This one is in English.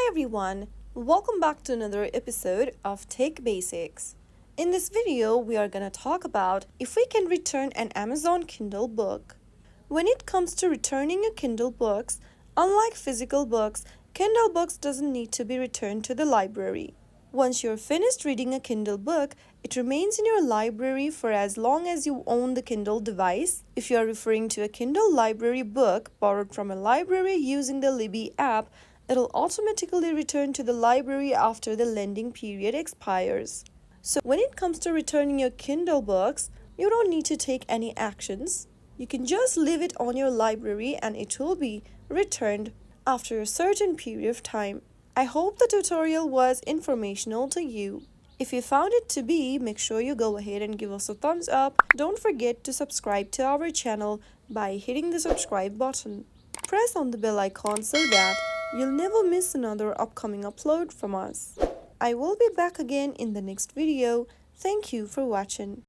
Hi everyone, welcome back to another episode of Tech Basics. In this video, we are going to talk about if we can return an Amazon Kindle book. When it comes to returning a Kindle books, unlike physical books, Kindle books doesn't need to be returned to the library. Once you're finished reading a Kindle book, it remains in your library for as long as you own the Kindle device. If you are referring to a Kindle library book borrowed from a library using the Libby app, it'll automatically return to the library after the lending period expires. So when it comes to returning your Kindle books, you don't need to take any actions. You can just leave it on your library and it will be returned after a certain period of time. I hope the tutorial was informational to you. If you found it to be, make sure you go ahead and give us a thumbs up. Don't forget to subscribe to our channel by hitting the subscribe button. Press on the bell icon so that you'll never miss another upcoming upload from us. I will be back again in the next video. Thank you for watching.